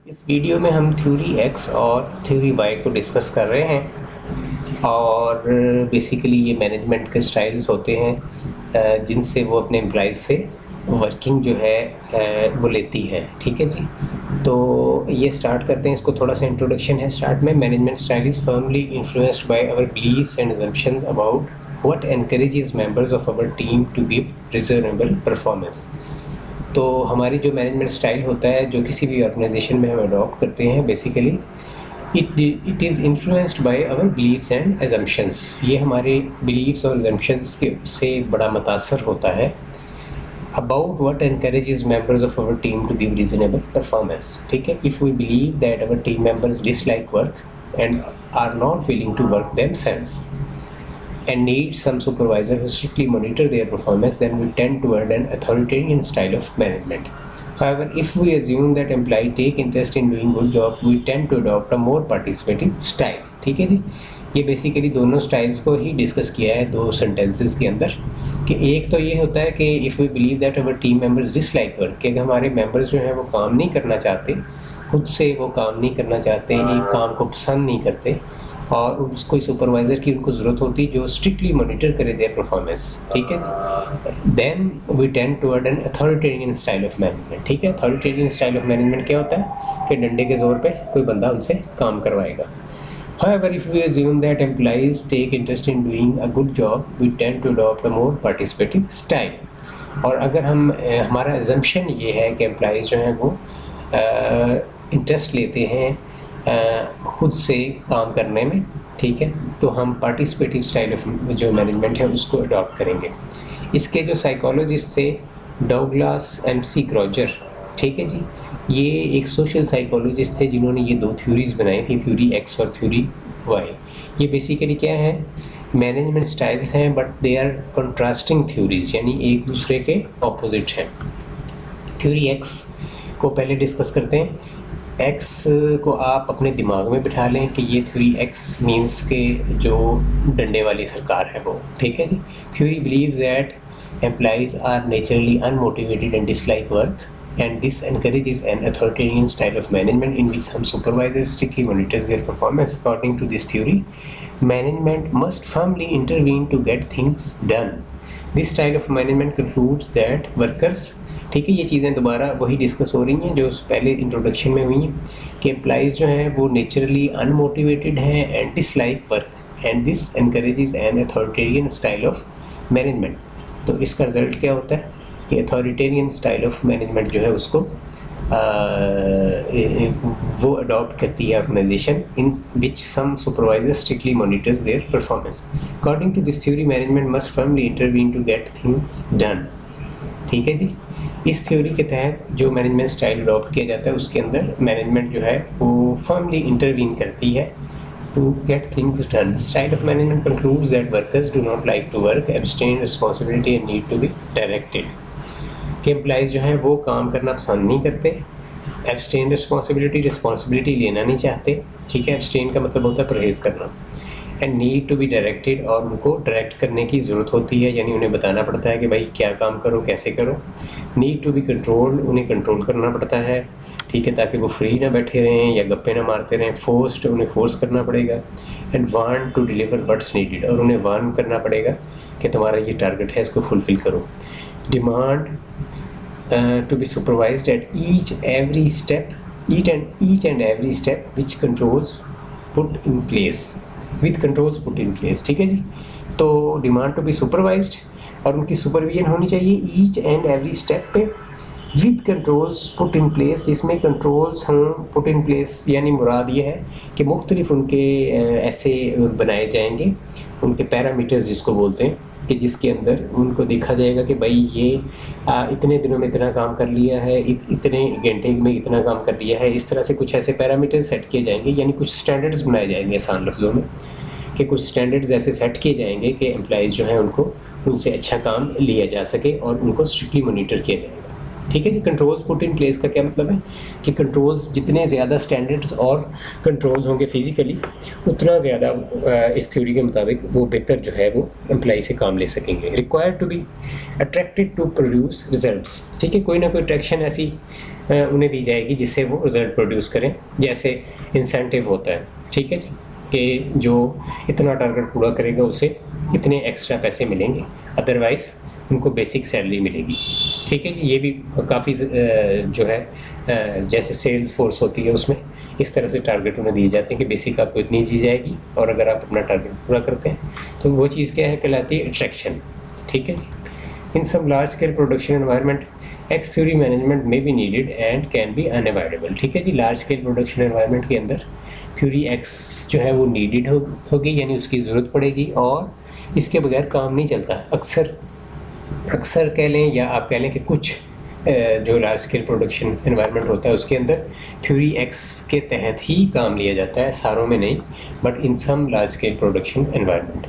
इस वीडियो में हम थ्योरी एक्स और थ्योरी वाई को डिस्कस कर रहे हैं और बेसिकली ये मैनेजमेंट के स्टाइल्स होते हैं जिनसे वो अपने एम्प्लॉइज से वर्किंग जो है वो लेती है। ठीक है जी, तो ये स्टार्ट करते हैं। इसको थोड़ा सा इंट्रोडक्शन है स्टार्ट में। Management style is firmly influenced by our beliefs and assumptions about what encourages members of our team to give reasonable performance. तो हमारी जो मैनेजमेंट स्टाइल होता है जो किसी भी ऑर्गेनाइजेशन में हम अडॉप्ट करते हैं, basically it is influenced by our beliefs and assumptions। ये हमारे बिलीव्स और assumptions के से बड़ा मुतासर होता है about what encourages members of our team to give reasonable performance। ठीक है, if we believe that our team members dislike work and are not willing to work themselves and need some supervisor who strictly monitor their performance, then we tend toward an authoritarian style of management. However, if we assume that employees take interest in doing good job, we tend to adopt a more participative style। ठीक है जी, ये basically दोनों styles को ही discuss किया है दो sentences के अंदर। कि एक तो ये होता है कि if we believe that our team members dislike work, कि हमारे मेंबर्स जो हैं वो काम नहीं करना चाहते, खुद से वो काम नहीं करना चाहते, एक काम को पसंद नहीं करते और कोई सुपरवाइज़र की उनको ज़रूरत होती जो स्ट्रिक्टली मॉनिटर करे देयर परफॉर्मेंस। ठीक है, then we tend toward an authoritarian style of management. ठीक है, अथॉरिटेरियन स्टाइल ऑफ मैनेजमेंट क्या होता है कि डंडे के ज़ोर पे कोई बंदा उनसे काम करवाएगा। However, if we assume that employees take interest in doing a good job, we tend to adopt a more participative style। और अगर हम हमारा assumption ये है कि एम्प्लॉइज़ जो हैं वो इंटरेस्ट लेते हैं खुद से काम करने में, ठीक है, तो हम पार्टिसिपेटिव स्टाइल ऑफ जो मैनेजमेंट है उसको अडॉप्ट करेंगे। इसके जो साइकोलॉजिस्ट थे डगलस एमसी ग्रोजर, ठीक है जी, ये एक सोशल साइकोलॉजिस्ट थे जिन्होंने ये दो थ्योरीज बनाई थी, थ्योरी एक्स और थ्योरी वाई। ये बेसिकली क्या है, मैनेजमेंट स्टाइल्स हैं but they are contrasting theories, यानी एक दूसरे के ऑपोजिट हैं। थ्योरी एक्स को पहले डिस्कस करते हैं। एक्स को आप अपने दिमाग में बिठा लें कि ये थ्योरी एक्स मीन्स के जो डंडे वाली सरकार है वो। ठीक है जी, theory believes that employees are naturally unmotivated and dislike work, and this encourages an authoritarian style of management in which some supervisor strictly monitors their performance। According to this theory, management must firmly intervene to get things done। This style of management concludes that workers, ठीक है, ये चीज़ें दोबारा वही discuss हो रही हैं जो पहले इंट्रोडक्शन में हुई हैं कि एम्प्लॉइज़ जो हैं वो नेचुरली अनमोटिवेटेड हैं and dislike work and this encourages N authoritarian style of management. तो इसका रिजल्ट क्या होता है कि अथॉरिटेरियन स्टाइल ऑफ मैनेजमेंट जो है उसको वो अडॉप्ट करती है organisation in which some supervisor strictly monitors their performance. According to this theory management must firmly intervene to get things done. ठीक है जी, इस थ्योरी के तहत जो मैनेजमेंट स्टाइल अडॉप्ट किया जाता है उसके अंदर मैनेजमेंट जो है वो फर्मली इंटरवीन करती है to get things done। Style of management concludes that workers do not like to work, abstain responsibility and need to be directed। कि एम्प्लॉइज़ जो हैं वो काम करना पसंद नहीं करते, एब्सटेन रिस्पॉन्सिबिलिटी लेना नहीं चाहते। ठीक है, एब्सटेन का मतलब होता है परहेज़ करना, and need to be directed, और उनको डायरेक्ट करने की ज़रूरत होती है, यानी उन्हें बताना पड़ता है कि भाई क्या काम करो, कैसे करो। नीड टू बी कंट्रोल्ड, उन्हें कंट्रोल करना पड़ता है, ठीक है, ताकि वो फ्री ना बैठे रहें या गप्पे ना मारते रहें। फोर्स्ड, उन्हें फोर्स करना पड़ेगा। And want to deliver what's needed, और उन्हें वार्न करना पड़ेगा कि तुम्हारा ये टारगेट है, इसको फुलफ़िल करो। Demand to be supervised at each and every step which controls put in place with controls put in place। ठीक है जी, तो डिमांड टू बी सुपरवाइज्ड, और उनकी सुपरविजन होनी चाहिए ईच एंड एवरी स्टेप पे, with controls put in place, जिसमें controls हों पुट इन प्लेस, यानी मुराद ये है कि मुख्तलिफ उनके ऐसे बनाए जाएंगे, उनके पैरामीटर्स जिसको बोलते हैं, कि जिसके अंदर उनको देखा जाएगा कि भाई ये इतने दिनों में इतना काम कर लिया है, इतने घंटे में इतना काम कर लिया है। इस तरह से कुछ ऐसे पैरामीटर्स सेट किए जाएंगे, यानी कुछ स्टैंडर्ड्स बनाए जाएंगे आसान लफ्ज़ों में, कि कुछ स्टैंडर्ड्स ऐसे सेट किए जाएंगे कि एम्प्लॉइज़ जो हैं उनको उनसे अच्छा काम लिया जा सके और उनको स्ट्रिक्टली मॉनिटर किया जाएगा। ठीक है जी, कंट्रोल्स पुट इन प्लेस का क्या मतलब है कि कंट्रोल्स जितने ज़्यादा स्टैंडर्ड्स और कंट्रोल्स होंगे फिज़िकली, उतना ज़्यादा इस थ्योरी के मुताबिक वो बेहतर जो है वो एम्प्लॉई से काम ले सकेंगे। Required to be attracted to produce results. ठीक है, कोई ना कोई अट्रैक्शन ऐसी उन्हें दी जाएगी जिससे वो रिज़ल्ट प्रोड्यूस करें, जैसे इंसेंटिव होता है, ठीक है जी, कि जो इतना टारगेट पूरा करेगा उसे इतने एक्स्ट्रा पैसे मिलेंगे, अदरवाइज़ उनको बेसिक सैलरी मिलेगी, ठीक है जी। ये भी काफ़ी जो है जैसे सेल्स फोर्स होती है उसमें इस तरह से टारगेट उन्हें दिए जाते हैं कि बेसिक आपको इतनी दी जाएगी और अगर आप अपना टारगेट पूरा करते हैं तो वो चीज़ क्या है, कहलाती है अट्रैक्शन, ठीक है जी। In some large scale production environment X theory management में be needed and can be unavoidable, ठीक है जी। लार्ज स्केल प्रोडक्शन एनवायरनमेंट के अंदर थ्योरी एक्स जो है वो नीडेड होगी, यानी उसकी ज़रूरत पड़ेगी और इसके बगैर काम नहीं चलता। अक्सर कह लें या आप कह लें कि कुछ जो लार्ज स्केल प्रोडक्शन एनवायरनमेंट होता है उसके अंदर थ्योरी एक्स के तहत ही काम लिया जाता है, सारों में नहीं, but in some large scale production environment.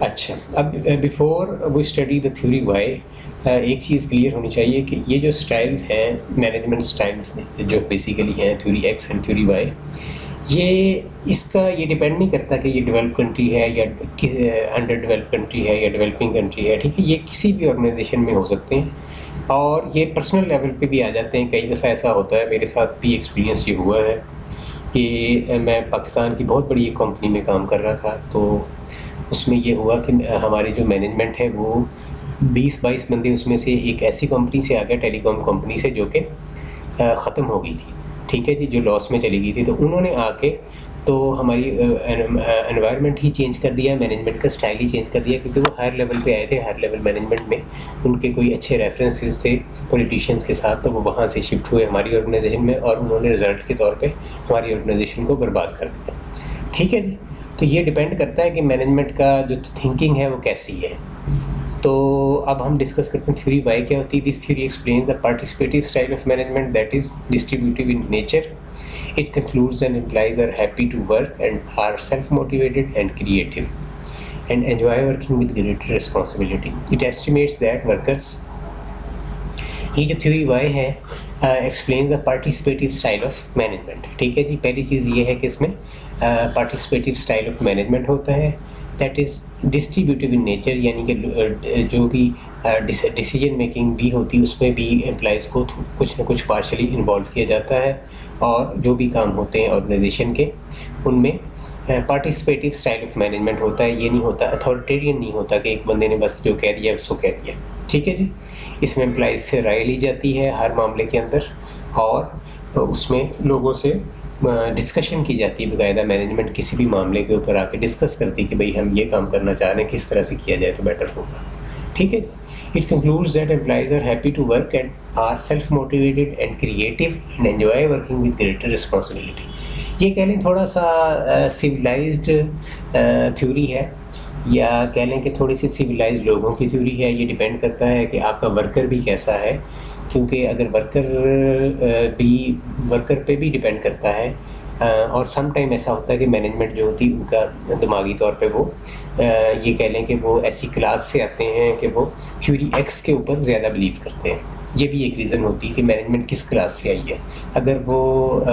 अच्छा, अब before we study the theory Y, एक चीज़ क्लियर होनी चाहिए कि ये जो स्टाइल्स हैं, मैनेजमेंट स्टाइल्स जो बेसिकली हैं theory X and theory Y, ये डिपेंड नहीं करता कि ये डेवलप कंट्री है या अंडर डेवलप कंट्री है या डेवलपिंग कंट्री है, ठीक है। ये किसी भी ऑर्गेनाइजेशन में हो सकते हैं और ये पर्सनल लेवल पे भी आ जाते हैं। कई दफ़ा ऐसा होता है, मेरे साथ भी एक्सपीरियंस ये हुआ है कि मैं पाकिस्तान की बहुत बड़ी एक कंपनी में काम कर रहा था, तो उसमें ये हुआ कि हमारी जो मैनेजमेंट है वो 20-22 बंदे उसमें से एक ऐसी कंपनी से आ गया, टेलीकॉम कंपनी से, जो कि ख़त्म हो गई थी, ठीक है जी, जो लॉस में चली गई थी। तो उन्होंने आके तो हमारी एनवायरनमेंट ही चेंज कर दिया, मैनेजमेंट का स्टाइल ही चेंज कर दिया, क्योंकि वो हायर लेवल पे आए थे। हायर लेवल मैनेजमेंट में उनके कोई अच्छे रेफरेंसेस थे पॉलिटिशियंस के साथ, तो वो वहाँ से शिफ्ट हुए हमारी ऑर्गेनाइजेशन में और उन्होंने रिजल्ट के तौर पे हमारी ऑर्गेनाइजेशन को बर्बाद कर दिया, ठीक है जी। तो ये डिपेंड करता है कि मैनेजमेंट का जो थिंकिंग है वो कैसी है। तो अब हम डिस्कस करते हैं थ्योरी वाई क्या होती है। This theory explains the participative style of management that is distributive in nature. It concludes that employees are happy to work and are self-motivated and creative and enjoy working with greater responsibility. It estimates that workers, ये जो theory Y है, explains the participative style of management, ठीक है जी। पहली चीज़ ये है कि इसमें पार्टिसिपेटिव स्टाइल ऑफ मैनेजमेंट होता है, that is distributive in nature, यानी कि जो भी डिसीजन मेकिंग भी होती है उसमें भी एम्प्लॉइज़ को कुछ ना कुछ पार्शली इन्वॉल्व किया जाता है और जो भी काम होते हैं ऑर्गेनाइजेशन के उनमें पार्टिसिपेटिव स्टाइल ऑफ मैनेजमेंट होता है। ये नहीं होता, अथॉरिटेरियन नहीं होता कि एक बंदे ने बस जो कह दिया उसको कह दिया, ठीक है जी। इसमें एम्प्लॉइज़ से राय ली जाती है हर मामले के अंदर और उसमें लोगों से डिस्कशन की जाती है। बाकायदा मैनेजमेंट किसी भी मामले के ऊपर आके डिस्कस करती है कि भाई हम ये काम करना चाह रहे हैं, किस तरह से किया जाए तो बेटर होगा, ठीक है जी। It concludes that employees are happy to work and are self-motivated and creative and enjoy working with greater responsibility. ये कह लें थोड़ा सा सिविलाइज्ड थ्योरी है या कह लें कि थोड़ी सी सिविलाइज्ड लोगों की थ्योरी है। ये डिपेंड करता है कि आपका वर्कर भी कैसा है, क्योंकि अगर वर्कर पे भी डिपेंड करता है और सम टाइम ऐसा होता है कि मैनेजमेंट जो होती है उनका दिमागी तौर पे वो ये कह लें कि वो ऐसी क्लास से आते हैं कि वो थ्योरी एक्स के ऊपर ज़्यादा बिलीव करते हैं। ये भी एक रीज़न होती है कि मैनेजमेंट किस क्लास से आई है। अगर वो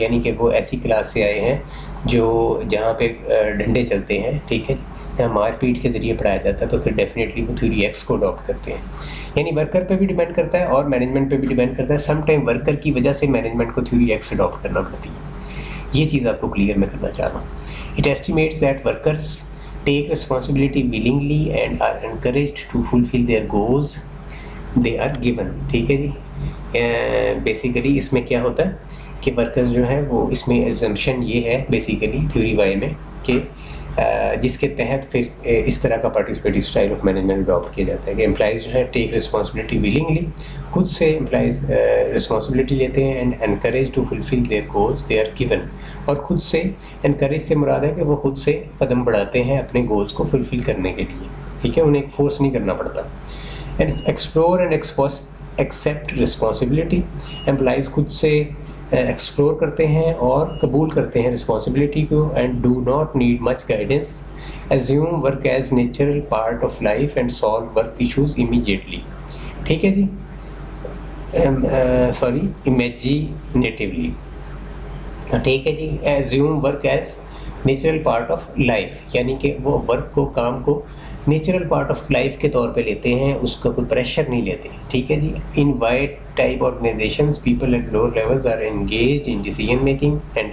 यानी कि वो ऐसी क्लास से आए हैं जो जहाँ पे डंडे चलते हैं, ठीक है, जहाँ मारपीट के ज़रिए पढ़ाया जाता है, तो फिर डेफिनेटली वो थ्योरी एक्स को अडॉप्ट करते हैं। यानी वर्कर पे भी डिपेंड करता है और मैनेजमेंट पे भी डिपेंड करता है। सम टाइम वर्कर की वजह से मैनेजमेंट को थ्योरी एक्स अडॉप्ट करना पड़ती है। ये चीज़ आपको क्लियर मैं करना चाह रहा हूँ। It estimates that workers take responsibility willingly and are encouraged to fulfil their goals they are given, ठीक है जी। बेसिकली इसमें क्या होता है कि वर्कर्स जो है वो, इसमें एजम्पशन ये है बेसिकली थ्योरी वाई में कि जिसके तहत फिर इस तरह का participative style of management adopt किया जाता है कि एम्प्लॉइज़ जो है टेक रिस्पॉन्सिबिलिटी विलिंगली, खुद से एम्प्लॉइज़ रिस्पॉन्सिबिलिटी लेते हैं and encourage to fulfil their goals they are given, और खुद से एनकरेज से मुराद है कि वो खुद से कदम बढ़ाते हैं अपने गोल्स को फुलफिल करने के लिए, ठीक है, उन्हें फोर्स नहीं करना पड़ता। And explore and accept responsibility, employees खुद से एक्सप्लोर करते हैं और कबूल करते हैं रिस्पॉन्सिबिलिटी को and do not need much guidance, assume work as natural part of life and solve work issues immediately, ठीक है जी, इमेजिनेटिवली, ठीक है जी। Assume work as natural part of life, यानी कि वो वर्क को, काम को नेचुरल पार्ट ऑफ लाइफ के तौर पे लेते हैं, उसका कोई प्रेशर नहीं लेते, ठीक है जी। In wide type organisations people at lower levels are engaged in decision making and